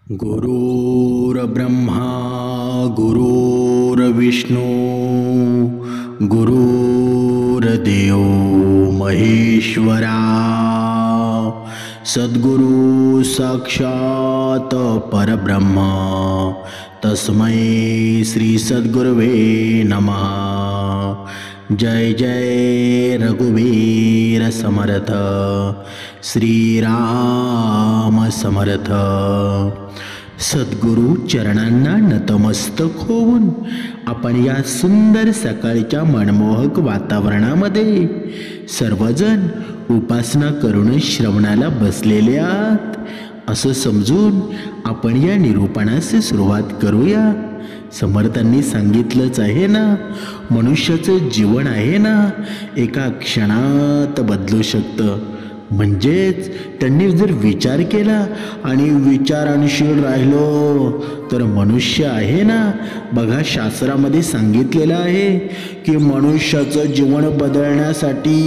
गुरुर्ब्रह्मा गुरुर्विष्णू गुरुर्देव महेश्वरा सद्गुरु साक्षात परब्रह्म तस्मै श्री सद्गुरवे नमः। जय जय रघुवीर समर्थ श्रीराम समर्थ। सद्गुरु चरणांना नतमस्तक होऊन आपण या सुंदर सकाळच्या मनमोहक वातावरणामध्ये सर्वजण उपासना करून श्रवणाला बसलेले आहात असं समजून आपण या निरूपणास सुरुवात करूया। समर्थांनी सांगितलंच आहे ना, मनुष्याचं जीवन आहे ना एका क्षणात बदलू शकतं। म्हणजेच त्यांनी जर विचार केला आणि विचारांशील राहिलो तर मनुष्य आहे ना, बघा शास्त्रामध्ये सांगितलेलं आहे की मनुष्याचं जीवन बदलण्यासाठी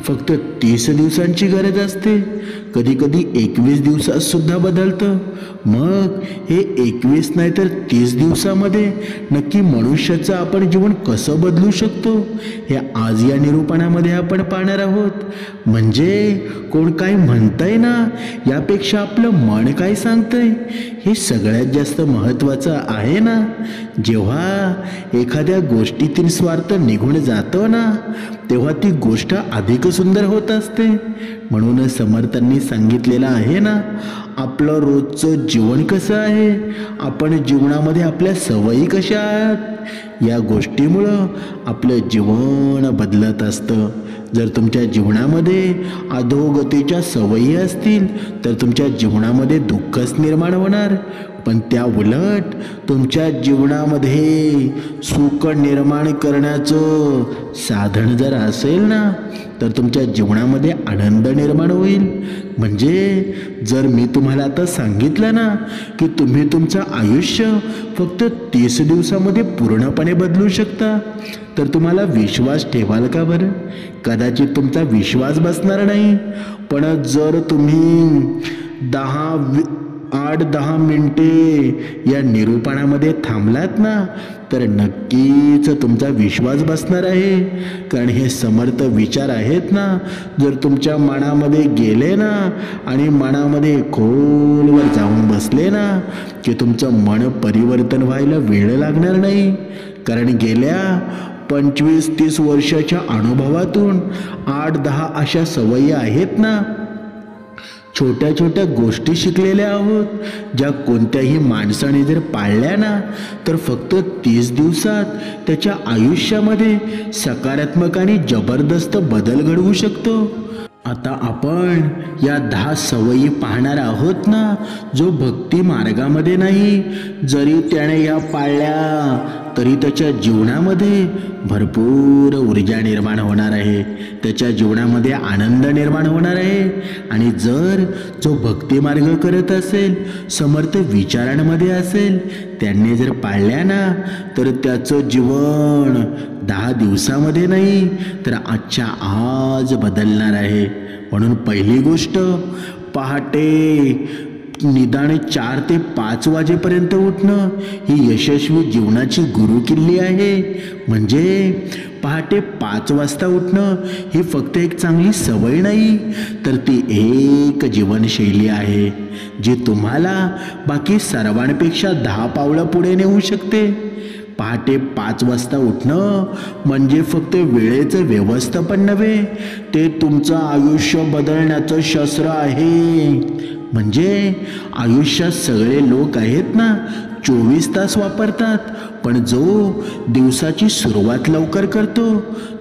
फक्त 30 दिवसांची गरज असते, कधी कधी 21 दिवसात सुद्धा बदलतं। मग हे 21 नाही तर 30 दिवसामध्ये नक्की मनुष्याचं आपण जीवन कसं बदलू शकतो हे आज या निरूपणामध्ये आपण पाहणार आहोत। म्हणजे कोण काय म्हणतंय ना, यापेक्षा आपलं मन काय सांगतंय हे सगळ्यात जास्त महत्त्वाचं आहे ना। जेव्हा एखाद्या गोष्टीतील स्वार्थ निघून जातो ना, तेव्हा ती गोष्ट अधिक सुंदर होत असते। म्हणून समर्थांनी सांगितलेलं आहे ना, आपलं रोजचं जीवन कसं आहे, आपण जीवनामध्ये आपल्या सवयी कशा आहेत, या गोष्टीमुळं आपलं जीवन बदलत असतं। जर तुमच्या जीवनामध्ये अधोगतीच्या सवयी असतील तर तुमच्या जीवनामध्ये दुःखच निर्माण होणार, पण त्या उलट तुमच्या जीवनामध्ये सुख निर्माण करण्याचं साधन जर असेल ना तर तुमच्या जीवनामध्ये आनंद निर्माण होईल। म्हणजे जर मी तुम्हाला आता सांगितलं ना की तुम्ही तुमचं आयुष्य फक्त 30 दिवसामध्ये पूर्णपणे बदलू शकता, तर तुम्हाला विश्वास ठेवाल का बरं? कदाचित तुमचा विश्वास बसणार नाही, पण जर तुम्ही 8-10 मिनिटे या निरूपणामध्ये थांबलात ना तर नक्कीच तुमचा विश्वास बसणार आहे। कारण हे समर्थ विचार आहेत ना, जर तुमच्या मनामध्ये गेले ना आणि मनामध्ये खोलवर जाऊन बसले ना की तुमचं मन परिवर्तन व्हायला वेळ लागणार नाही। कारण गेल्या 25-30 वर्षाच्या अनुभवातून 8-10 अशा सवयी आहेत ना, छोट्या छोट्या गोष्टी शिकलेल्या आहोत, ज्या कोणत्याही माणसाने जर पाळल्या ना तर फक्त 30 दिवसात त्याच्या आयुष्यामध्ये सकारात्मक आणि जबरदस्त बदल घडवू शकतो। आता आपण या 10 सवयी पाहणार आहोत ना, जो भक्ती मार्गामध्ये नाही, जरी त्याने या पाळल्या तरी त्याच्या जीवनामध्ये भरपूर ऊर्जा निर्माण होणार आहे, त्याच्या जीवनामध्ये आनंद निर्माण होणार आहे। आणि जर जो भक्ती मार्ग करत असेल, समर्थ विचारांमध्ये असेल, त्यांनी जर पाळल्या ना तर त्याचं जीवन 10 दिवसामध्ये नाही तर आजच्या आज बदलणार आहे। म्हणून पहिली गोष्ट, पहाटे निदान 4 ते 5 वाजेपर्यंत उठणं ही यशस्वी जीवनाची गुरुकिल्ली आहे। म्हणजे पहाटे 5 वाजता उठणं ही फक्त एक चांगली सवय नाही, तर ती एक जीवनशैली आहे जी तुम्हाला बाकी सर्वांपेक्षा 10 पावलं पुढे नेऊ शकते। पहाटे 5 वाजता उठणं म्हणजे फक्त वेळेचं व्यवस्थापन नव्हे, ते तुमचं आयुष्य बदलण्याचं शस्त्र आहे। म्हणजे आयुष्यात सगळे लोक आहेत ना 24 तास वापरतात, पण जो दिवसाची सुरुवात लवकर करतो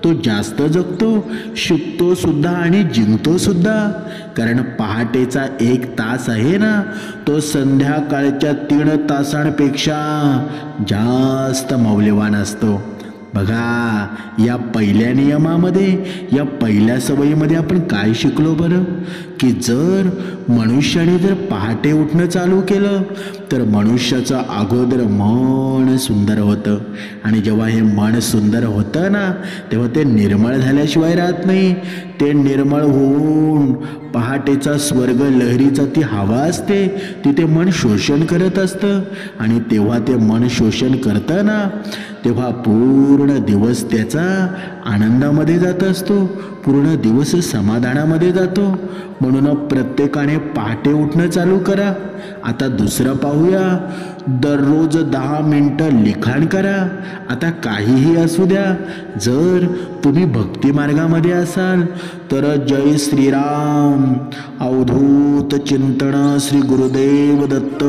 तो जास्त जगतो, शिकतो सुद्धा आणि जिंकतो सुद्धा। कारण पहाटेचा 1 तास आहे ना, तो संध्याकाळच्या 3 तासांपेक्षा जास्त मौल्यवान असतो। बघा, या पहिल्या नियमामध्ये, या पहिल्या सवयीमध्ये आपण काय शिकलो बरं? की जर मनुष्याने जर पहाटे उठणं चालू केलं तर मनुष्याचं अगोदर मन सुंदर होतं, आणि जेव्हा हे मन सुंदर होतं ना तेव्हा ते निर्मळ झाल्याशिवाय राहत नाही. ते निर्मळ होऊन पहाटेचा स्वर्ग लहरीचा ती हवा असते तिथे मन शोषण करत असतं, आणि तेव्हा ते मन शोषण करतं ना तेव्हा पूर्ण दिवस त्याचा आनंदामध्ये जात असतो, पूर्ण दिवस समाधानामध्ये जातो. म्हणून प्रत्येकाने पहाटे उठणं चालू करा. आता दुसरं पाहूया, दररोज 10 मिनिटं लिखाण करा. आता काहीही असू द्या, जर तुम्ही भक्ती मार्गामध्ये असाल तर जय श्रीराम, अवधूत चिंतन श्री गुरुदेव दत्त,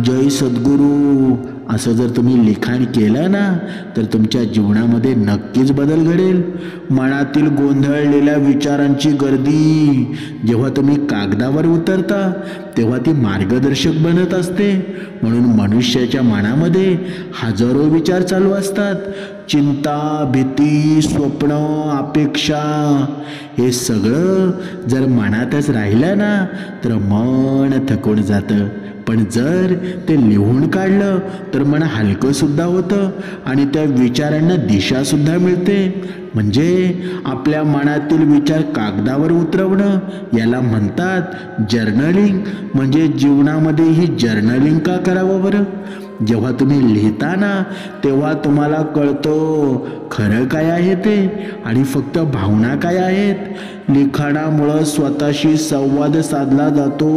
जय सद्गुरू असं जर तुम्ही लिखाण केलं ना तर तुमच्या जीवनामध्ये नक्कीच बदल घडेल. मनातील गोंधळलेल्या विचारांची गर्दी जेव्हा तुम्ही कागदावर उतरता तेव्हा ती मार्गदर्शक बनत असते. म्हणून मनुष्याच्या मनामध्ये हजारो विचार चालू असतात. चिंता, भीती, स्वप्न, अपेक्षा हे सगळं जर मनातच राहिलं ना तर मन थकून जातं. पण जर ते लिहून काढलं तर मन हलकं सुद्धा होतं आणि त्या विचारांना दिशा सुद्धा मिळते. म्हणजे आपल्या मनातील विचार कागदावर उतरवणं याला म्हणतात जर्नलिंग. म्हणजे जीवनामध्ये ही जर्नलिंग का करावं बरं? जेव्हा तुम्ही लिहिता ना तेव्हा तुम्हाला कळतं खरं काय आहे ते आणि फक्त भावना काय आहेत. लिखाणामुळं स्वतःशी संवाद साधला जातो.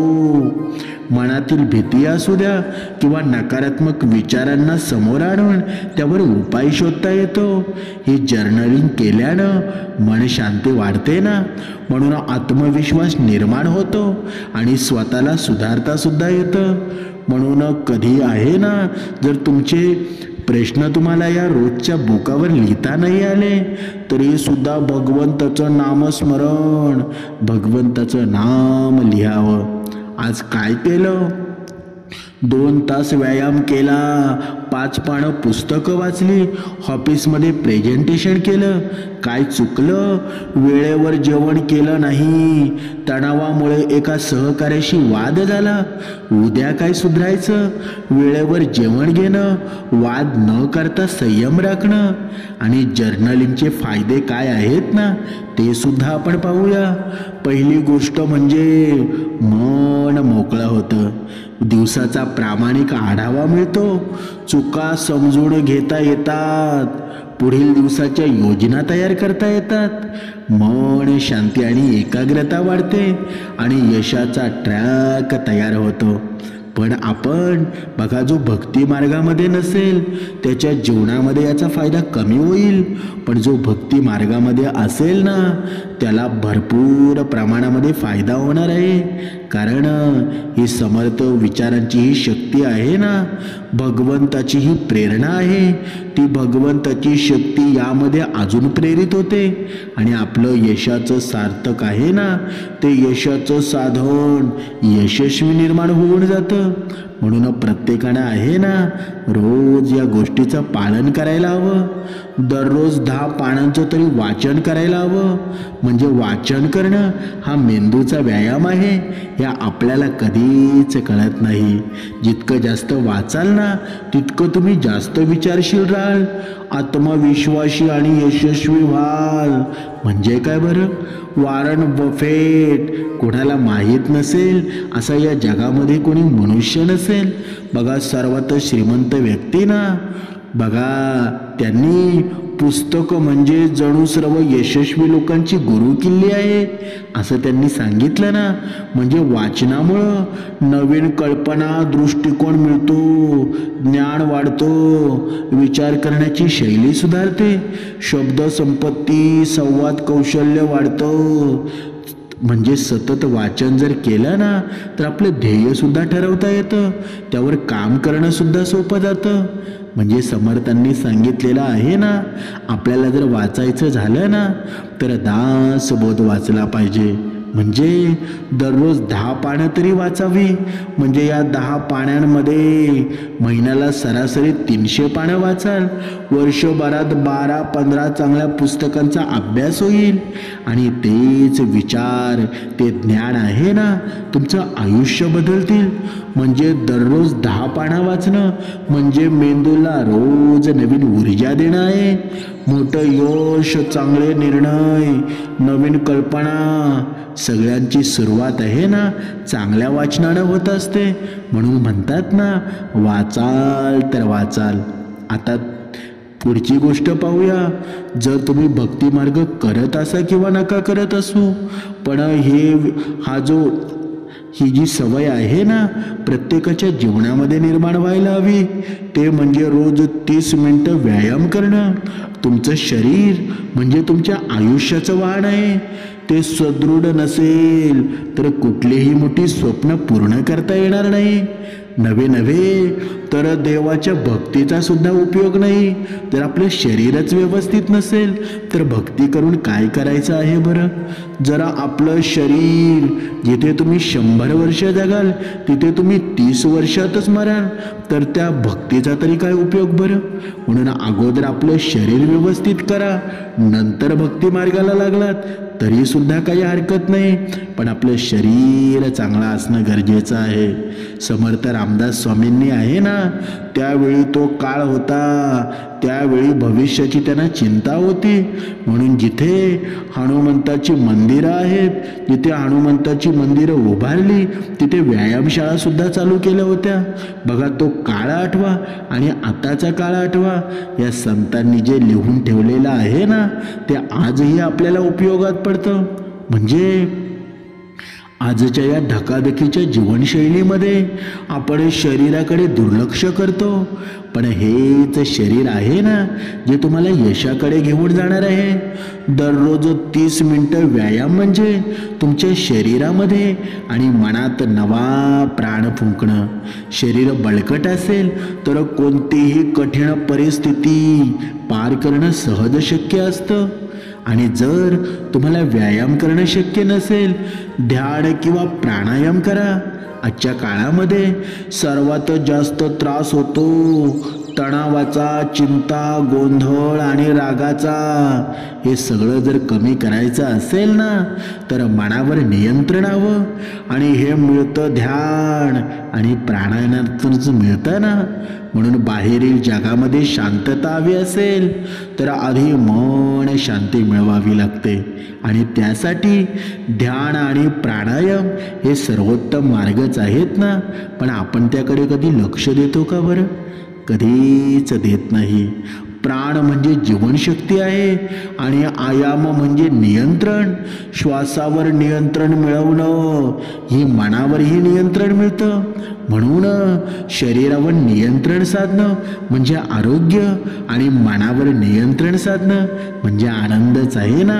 मनातील भीती असू द्या किंवा नकारात्मक विचारांना समोर आणून त्यावर उपाय शोधता येतो. ही जर्नलिंग केल्यानं मन शांती वाढते ना, म्हणून आत्मविश्वास निर्माण होतो आणि स्वतःला सुधारता सुद्धा येतं. म्हणून कधी आहे ना जर तुमचे प्रश्न तुम्हाला या रोजच्या बुकावर लिहिता नाही आले तरी सुद्धा भगवंताचं नामस्मरण, भगवंताचं नाम लिहावं. आज काय केलं? 2 तास व्यायाम केला, 5 पानं पुस्तकं वाचली, ऑफिसमध्ये प्रेझेंटेशन केलं. काय चुकलं? वेळेवर जेवण केलं नाही, तणावामुळे एका सहकार्याशी वाद झाला. उद्या काय सुधारायचं? वेळेवर जेवण घेणं, वाद न करता संयम राखणं. आणि जर्नलिंगचे फायदे काय आहेत ना ते सुद्धा आपण पाहूया. पहिली गोष्ट म्हणजे मन मोकळं होतं. दिवसाचा प्रामाणिक आढावा मिळतो. चुका समजून घेता येतात. पुढील दिवसाच्या योजना तयार करता येतात. मन शांती आणि एकाग्रता वाढते आणि यशाचा ट्रॅक तयार होतो. पण आपण बघा, जो भक्ती मार्गामध्ये नसेल त्याच्या जीवनामध्ये याचा फायदा कमी होईल. पण जो भक्ती मार्गामध्ये असेल ना त्याला भरपूर प्रमाणामध्ये फायदा होणार आहे. कारण ही समर्थ विचारांची ही शक्ती आहे ना, भगवंताची ही प्रेरणा आहे. ती भगवंताची शक्ती यामध्ये अजून प्रेरित होते आणि आपलं यशाचं सार्थक आहे ना ते यशाचं साधन यशस्वी निर्माण होऊन जातं. म्हणून प्रत्येकानं आहे ना रोज या गोष्टीचं पालन करायला हवं. दररोज 10 पानांचं तरी वाचन करायला हवं. म्हणजे वाचन करणं हा मेंदूचा व्यायाम आहे हे आपल्याला कधीच कळत नाही. जितकं जास्त वाचाल ना तितकं तुम्ही जास्त विचारशील राहाल, आत्मविश्वासी आणि यशस्वी व्हाल. म्हणजे काय बरं? वॉरन बफेट कोणाला माहीत नसेल असं या जगामध्ये कोणी मनुष्य नसेल. बघा, सर्वात श्रीमंत व्यक्ती ना, बघा त्यांनी पुस्तकं म्हणजे जणू सर्व यशस्वी लोकांची गुरु किल्ली आहे असं त्यांनी सांगितलं ना. म्हणजे वाचनामुळं नवीन कल्पना, दृष्टिकोन मिळतो, ज्ञान वाढतो, विचार करण्याची शैली सुधारते, शब्द संपत्ती, संवाद कौशल्य वाढतं. म्हणजे सतत वाचन जर केलं ना तर आपलं ध्येय सुद्धा ठरवता येतं, त्यावर काम करणं सुद्धा सोपं जातं. म्हणजे समर्थांनी सांगितलेलं आहे ना, आपल्याला जर वाचायचं झालं ना तर दासबोध वाचला पाहिजे. म्हणजे दररोज 10 पानं तरी वाचावी. म्हणजे या 10 पानांमध्ये महिन्याला सरासरी 300 पानं वाचाल. वर्षभरात 12-15 चांगल्या पुस्तकांचा अभ्यास होईल. आणि तेच विचार, ते ज्ञान आहे ना, तुमचं आयुष्य बदलतील. म्हणजे दररोज 10 पानं वाचणं म्हणजे मेंदूला रोज नवीन ऊर्जा देणं आहे. मोठं यश, चांगले निर्णय, नवीन कल्पना, सगळ्यांची सुरुवात आहे ना चांगल्या वाचनानं होत असते. म्हणून म्हणतात ना, वाचाल तर वाचाल. आता पुढची गोष्ट पाहूया. जर तुम्ही भक्ती मार्ग करत असा किंवा नका करत असू, पण ही जी सवय आहे ना प्रत्येकाच्या जीवनामध्ये निर्माण व्हायला हवी. ते म्हणजे रोज 30 मिनिटं व्यायाम करणं. तुमचं शरीर म्हणजे तुमच्या आयुष्याचं वाहन आहे. ते सदृढ नसेल तर कुठलीही मोठी स्वप्न पूर्ण करता येणार नाही. नव्हे तर देवाच्या भक्तीचा सुद्धा उपयोग नाही. जर आपलं शरीरच व्यवस्थित नसेल तर भक्ती करून काय करायचं आहे बरं? जरा आपलं शरीर जिथे तुम्ही 100 वर्ष जगाल तिथे तुम्ही 30 वर्षातच मराल, तर त्या भक्तीचा तरी काय उपयोग बरं? म्हणून अगोदर आपलं शरीर व्यवस्थित करा, नंतर भक्ती मार्गाला लागलात तरी सुद्धा काही हरकत नाही. पण आपलं शरीर चांगलं असणं गरजेचं आहे. समर्थ रामदास स्वामींनी आहे ना, त्यावेळी तो काळ होता, त्यावेळी भविष्याची त्यांना चिंता होती. म्हणून जिथे हनुमंताची मंदिरं आहेत, जिथे हनुमंताची मंदिरं उभारली तिथे व्यायामशाळा सुद्धा चालू केल्या होत्या. बघा, तो काळ आठवा आणि आताचा काळ आठवा. या संतांनी जे लिहून ठेवलेलं आहे ना ते आजही आपल्याला उपयोगात पडतं. म्हणजे आजच्या या धकाधकीच्या जीवनशैलीमध्ये आपण शरीराकडे दुर्लक्ष करतो. पण हेच शरीर आहे ना जे तुम्हाला यशाकडे घेऊन जाणार आहे. दररोज 30 मिनिटं व्यायाम म्हणजे तुमच्या शरीरामध्ये आणि मनात नवा प्राण फुंकणं. शरीर बळकट असेल तर कोणतीही कठीण परिस्थिती पार करणं सहज शक्य असतं. आणि जर तुम्हाला व्यायाम करणं शक्य नसेल, ध्यान किंवा प्राणायाम करा. आजच्या काळामध्ये सर्वात जास्त त्रास होतो तणावाचा, चिंता, गोंधळ आणि रागाचा. हे सगळं जर कमी करायचं असेल ना तर मनावर नियंत्रण हवं. आणि हे मिळतं ध्यान आणि प्राणायामातूनच मिळतं ना. म्हणून बाहेरील जगामध्ये शांतता हवी असेल तर आधी मन शांती मिळवावी लागते. आणि त्यासाठी ध्यान आणि प्राणायाम हे सर्वोत्तम मार्गच आहेत ना. पण आपण त्याकडे कधी लक्ष देतो का बरं? कधीच देत नाही. प्राण म्हणजे जीवनशक्ती आहे आणि आयाम म्हणजे नियंत्रण. श्वासावर नियंत्रण मिळवणं ही मनावरही नियंत्रण मिळतं. म्हणून शरीरावर नियंत्रण साधणं म्हणजे आरोग्य आणि मनावर नियंत्रण साधणं म्हणजे आनंदच आहे ना.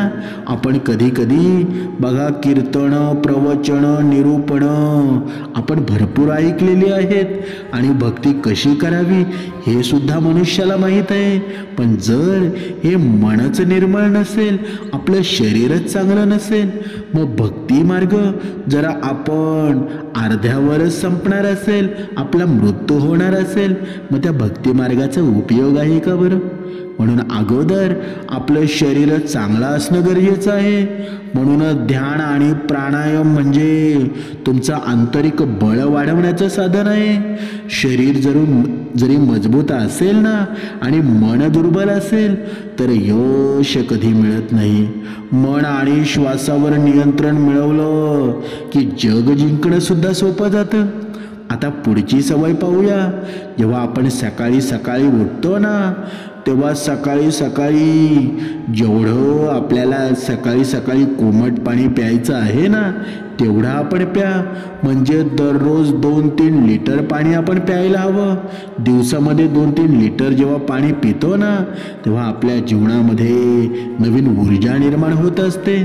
आपण कधी कधी बघा, कीर्तन, प्रवचन, निरूपण आपण भरपूर ऐकलेली आहेत आणि भक्ती कशी करावी हे सुद्धा मनुष्याला माहीत आहे. पण जर हे मनच निर्मळ नसेल, आपलं शरीरच चांगलं नसेल, मग भक्ती मार्ग जरा आपण अर्ध्यावरच संपणार असेल, आपला मृत्यू होणार असेल, मग त्या भक्ती मार्गाचा उपयोग आहे का बरं? म्हणून अगोदर आपलं शरीर चांगलं असणं गरजेचं आहे. म्हणून ध्यान आणि प्राणायाम म्हणजे तुमचं आंतरिक बळ वाढवण्याचं साधन आहे. शरीर जरी मजबूत असेल ना आणि मन दुर्बल असेल तर यश कधी मिळत नाही. मन आणि श्वासावर नियंत्रण मिळवलं की जग जिंकणं सुद्धा सोपं जातं. आता पुढची सवय पाहूया. जेव्हा आपण सकाळी सकाळी उठतो ना तेव्हा सकाळी सकाळी जेवढं आपल्याला सकाळी सकाळी कोमट पाणी प्यायचं आहे ना तेवढं आपण प्या. म्हणजे दररोज 2-3 लिटर पाणी आपण प्यायला हवं. दिवसामध्ये 2-3 लिटर जेव्हा पाणी पितो ना तेव्हा आपल्या जीवनामध्ये नवीन ऊर्जा निर्माण होत असते.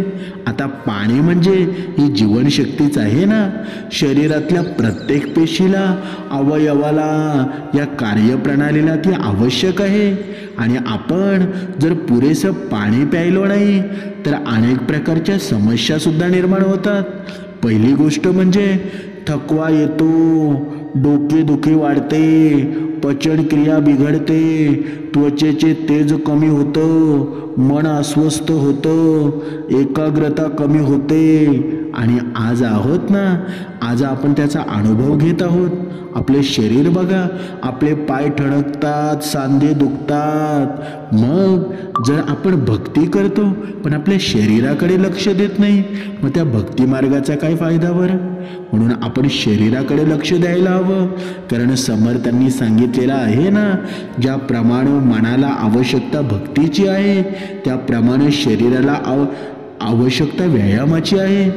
आता पाणी म्हणजे ही जीवनशक्तीच आहे ना. शरीरातल्या प्रत्येक पेशीला, अवयवाला, या कार्यप्रणालीला ती आवश्यक आहे. आणि आपण जर पुरेसं पाणी प्यायलो नाही तर अनेक प्रकारच्या समस्या सुद्धा निर्माण होतात. पहिली गोष्ट म्हणजे थकवा येतो, डोकेदुखी वाढते, पचनक्रिया बिघडते, त्वचेचे तेज कमी होतं, मन अस्वस्थ होतं, एकाग्रता कमी होते. आणि आज आहोत ना, आज आपण त्याचा अनुभव घेत आहोत. आपले शरीर बघा, आपले पाय ठणकतात, सांधे दुखतात. मग जर आपण भक्ती करतो पण आपल्या शरीराकडे लक्ष देत नाही, मग त्या भक्ती मार्गाचा काय फायदा बरं? म्हणून आपण शरीराकडे लक्ष द्यायला हवं. कारण समर्थांनी सांगितलेलं आहे ना, ज्याप्रमाणे मनाला आवश्यकता भक्तीची आहे त्याप्रमाणे शरीराला आवश्यकता व्यायामाची आहे.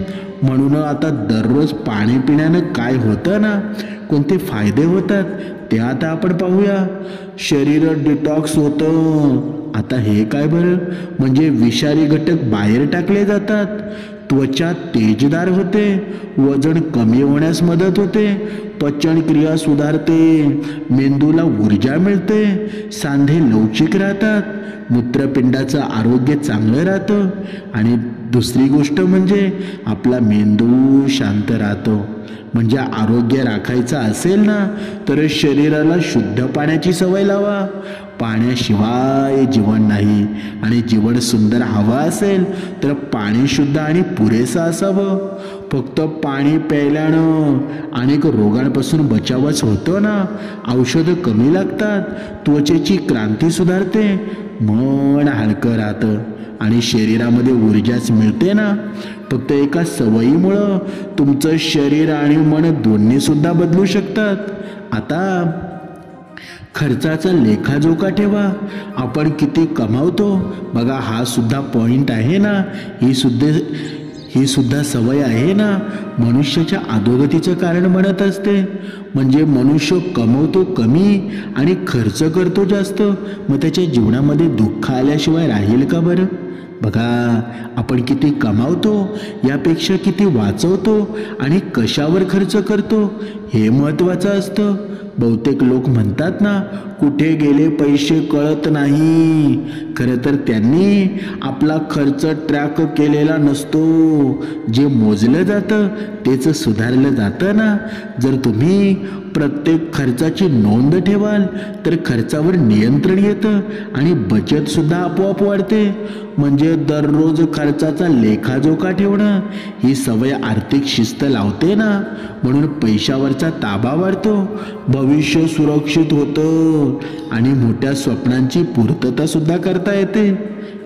म्हणून आता दररोज पाणी पिण्यानं काय होतं ना, कोणते फायदे होतात ते आता आपण पाहूया. शरीर डिटॉक्स होतं. आता हे काय बरं? म्हणजे विषारी घटक बाहेर टाकले जातात, त्वचा तेजदार होते, वजन कमी होण्यास मदत होते, पचनक्रिया सुधारते, मेंदूला ऊर्जा मिळते, सांधे लवचिक राहतात, मूत्रपिंडाचं आरोग्य चांगलं राहतं. आणि दुसरी गोष्ट म्हणजे आपला मेंदू शांत राहतो. म्हणजे आरोग्य राखायचं असेल ना तर शरीराला शुद्ध पाण्याची सवय लावा. पाण्याशिवाय जीवन नाही. आणि जीवन सुंदर हवं असेल तर पाणी शुद्ध आणि पुरेसं असावं. फक्त पाणी प्यायल्यानं अनेक रोगांपासून बचावच होतो ना. औषधं कमी लागतात, त्वचेची क्रांती सुधारते, मन हलकं राहतं आणि शरीरामध्ये ऊर्जाच मिळते ना. फक्त एका सवयीमुळं तुमचं शरीर आणि मन दोन्ही सुद्धा बदलू शकतात. आता खर्चाचा लेखाजोखा ठेवा. आपण किती कमावतो बघा, हा सुद्धा पॉइंट आहे ना. ही सुद्धा सवय आहे ना, मनुष्याच्या अधोगतीचं कारण बनत असते. म्हणजे मनुष्य कमवतो कमी आणि खर्च करतो जास्त, मग त्याच्या जीवनामध्ये दुःख आल्याशिवाय राहील का बरं? बघा, आपण किती कमावतो यापेक्षा किती वाचवतो आणि कशावर खर्च करतो हे महत्त्वाचं असतं. बहुतेक लोक म्हणतात ना, कुठे गेले पैसे कळत नाही. खरं तर त्यांनी आपला खर्च ट्रॅक केलेला नसतो. जे मोजलं जातं तेच सुधारलं जातं ना. जर तुम्ही प्रत्येक खर्चाची नोंद ठेवाल तर खर्चावर नियंत्रण येतं आणि बचत सुद्धा आपोआप वाढते. म्हणजे दररोज खर्चाचा लेखाजोखा ठेवणं ही सवय आर्थिक शिस्त लावते ना. म्हणून पैशावरचा ताबा वाढतो, भविष्य सुरक्षित होतं आणि मोठ्या स्वप्नांची पूर्तता सुद्धा करता येते.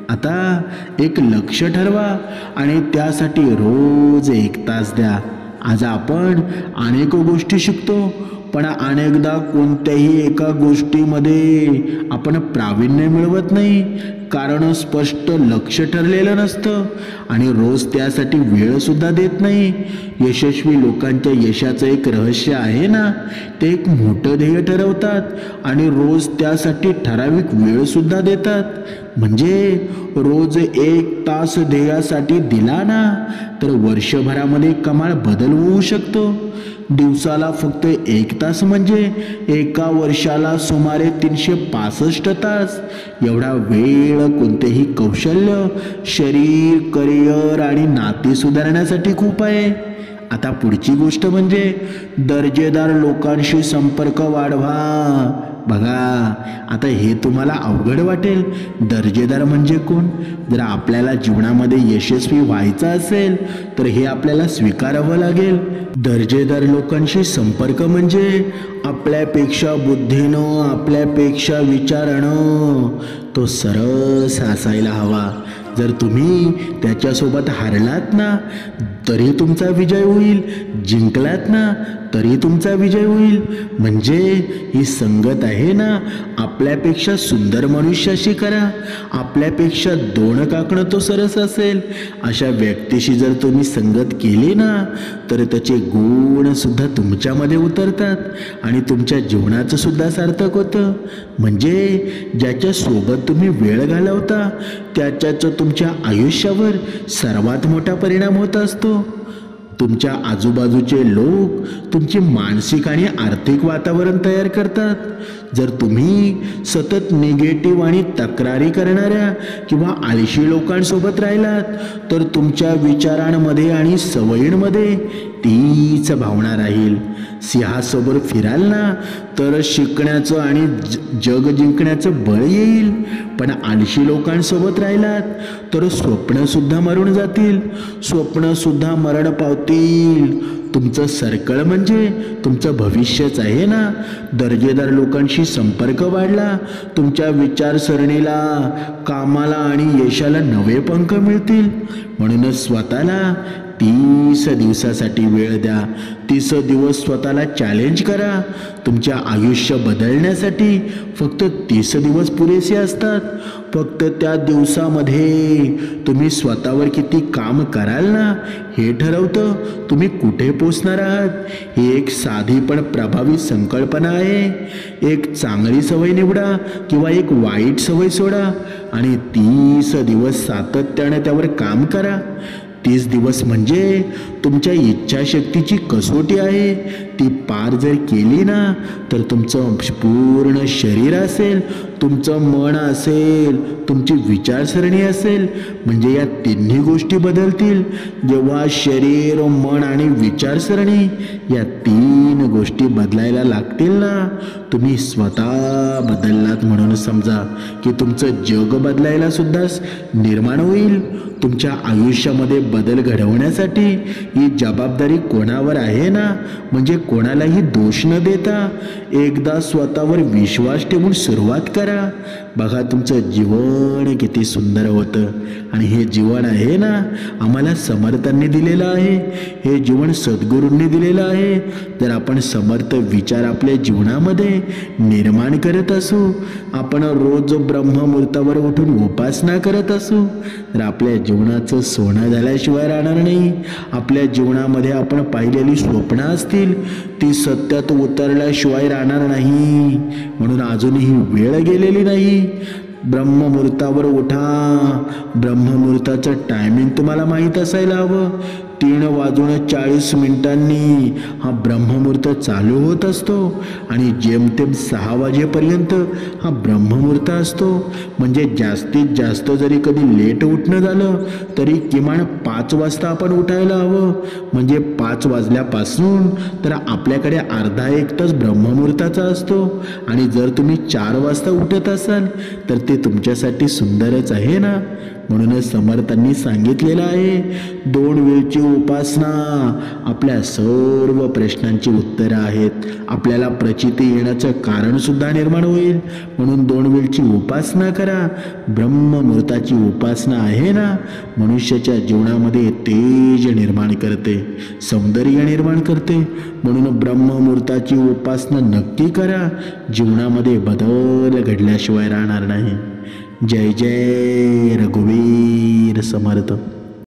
आता एक लक्ष्य ठरवा आणि त्यासाठी रोज 1 तास द्या. आज आपण अनेक गोष्टी शिकतो, पण अनेकदा कोणत्याही एका गोष्टीमध्ये आपण प्रावीण्य मिळवत नाही, कारण स्पष्ट लक्ष ठरलेलं नसतं आणि रोज त्यासाठी वेळ सुद्धा देत नाही. यशस्वी लोकांच्या यशाचं एक रहस्य आहे ना, ते एक मोठं ध्येय ठरवतात आणि रोज त्यासाठी ठराविक वेळ सुद्धा देतात. म्हणजे रोज 1 तास ध्येयासाठी दिला ना तर वर्षभरामध्ये कमाल बदल होऊ शकतो. दिवसाला फक्त 1 तास म्हणजे एका वर्षाला सुमारे 365 तास. एवढा वेळ कोणतेही कौशल्य, शरीर, करिअर आणि नाती सुधारण्यासाठी खूप आहे. आता पुढची गोष्ट म्हणजे दर्जेदार लोकांशी संपर्क वाढवा. बघा, आता हे तुम्हाला अवघड वाटेल. दर्जेदार म्हणजे कोण? जर आपल्याला जीवनामध्ये यशस्वी व्हायचं असेल तर हे आपल्याला स्वीकारावं लागेल. दर्जेदार लोकांशी संपर्क म्हणजे आपल्यापेक्षा बुद्धीनं, आपल्यापेक्षा विचारानं तो सरस असायला हवा. जर तुम्ही त्याच्यासोबत हारलात ना तरी तुमचा विजय होईल, जिंकलात ना तरी तुमचा विजय होईल. म्हणजे ही संगत आहे ना, आपल्यापेक्षा सुंदर मनुष्याशी करा. आपल्यापेक्षा 2 काकणं तो सरस असेल अशा व्यक्तीशी जर तुम्ही संगत केली ना तर त्याचे गुण सुद्धा तुमच्यामध्ये उतरतात आणि तुमच्या जीवनाचं सुद्धा सार्थक होतं. म्हणजे ज्याच्या सोबत तुम्ही वेळ घालवता त्याच्याच तुमच्या आयुष्यावर सर्वात मोठा परिणाम होत असतो. तुमच्या आजूबाजूचे लोक तुमचे मानसिक आणि आर्थिक वातावरण तयार करतात। जर तुम्ही सतत निगेटिव्ह आणि तक्रारी करणाऱ्या किंवा आळशी लोकांसोबत राहिलात तर तुमच्या विचारांमध्ये आणि सवयींमध्ये तीच भावना राहील। सिंहासोबत फिराल ना तर शिकण्याचं आणि जग जिंकण्याचं बळ येईल, पण आळशी लोकांसोबत राहिलात तर स्वप्नसुद्धा मरून जातील, स्वप्नसुद्धा मरण पावतील। तुमचं सर्कल म्हणजे तुमचं भविष्यच आहे ना। दर्जेदार लोकांशी संपर्क वाढला, तुमच्या विचारसरणीला, कामाला आणि यशाला नवे पंख मिळतील। म्हणूनच स्वतःला 30 दिवसासाठी वेळ द्या। 30 दिवस स्वतःला चॅलेंज करा। तुमच्या आयुष्य बदलण्यासाठी फक्त 30 दिवस पुरेसे असतात। फक्त त्या दिवसामध्ये तुम्ही स्वतःवर किती काम कराल ना हे ठरवतं तुम्ही कुठे पोचणार आहात। ही एक साधी पण प्रभावी संकल्पना आहे। एक चांगली सवय निवडा किंवा एक वाईट सवय सोडा आणि 30 दिवस सातत्याने त्यावर काम करा। 30 दिवस म्हणजे तुमच्या इच्छाशक्तीची कसोटी आहे। ती पार जर केली ना तर तुमचं पूर्ण शरीर असेल, तुमचं मन असेल, तुमची विचारसरणी असेल, म्हणजे या तिन्ही गोष्टी बदलतील। जेव्हा शरीर, मन आणि विचारसरणी या 3 गोष्टी बदलायला लागतील ना, तुम्ही स्वतः बदललात म्हणून समजा की तुमचं जग बदलायला सुद्धा निर्माण होईल। तुमच्या आयुष्यामध्ये बदल घडवण्यासाठी ही जबाबदारी कोणावर आहे ना, म्हणजे कोणालाही दोष न देता एकदा स्वतःवर विश्वास ठेवून सुरुवात करा। बघा तुमचं जीवन किती सुंदर होतं। आणि हे जीवन आहे ना आम्हाला समर्थांनी दिलेलं आहे, हे जीवन सद्गुरूंनी दिलेलं आहे। जर आपण समर्थ विचार आपल्या जीवनामध्ये निर्माण करत असू, आपण रोज ब्रह्ममुहूर्तावर उठून उपासना करत असू तर आपल्या जीवनाचं सोनं झाल्याशिवाय राहणार नाही। आपल्या जीवनामध्ये आपण पाहिलेली स्वप्न असतील ती सत्यात उतरल्याशिवाय राहणार नाही। म्हणून अजूनही वेळ गेलेली नाही। ब्रह्ममुहूर्तावर उठा। ब्रह्ममुहूर्ताचं टायमिंग तुम्हाला माहीत असायला हवं। 3:40 हा ब्रह्ममुहूर्त चालू होत असतो आणि जेमतेम 6 वाजेपर्यंत हा ब्रह्ममुहूर्त असतो। म्हणजे जास्तीत जास्त जरी कधी लेट उठणं झालं तरी किमान 5 वाजता आपण उठायला हवं। म्हणजे 5 वाजल्यापासून तर आपल्याकडे अर्धा एक तास ब्रह्ममुहूर्ताचा असतो। आणि जर तुम्ही 4 वाजता उठत असाल तर ते तुमच्यासाठी सुंदरच आहे ना। म्हणूनच समर्थांनी सांगितलेलं आहे 2 वेळची उपासना आपल्या सर्व प्रश्नांची उत्तरं आहेत। आपल्याला प्रचिती येण्याचं कारण सुद्धा निर्माण होईल। म्हणून 2 वेळची उपासना करा। ब्रह्ममुहूर्ताची उपासना आहे ना मनुष्याच्या जीवनामध्ये तेज निर्माण करते, सौंदर्य निर्माण करते। म्हणून ब्रह्ममुहूर्ताची उपासना नक्की करा। जीवनामध्ये बदल घडल्याशिवाय राहणार नाही। जय जय रघुवीर समर्थ।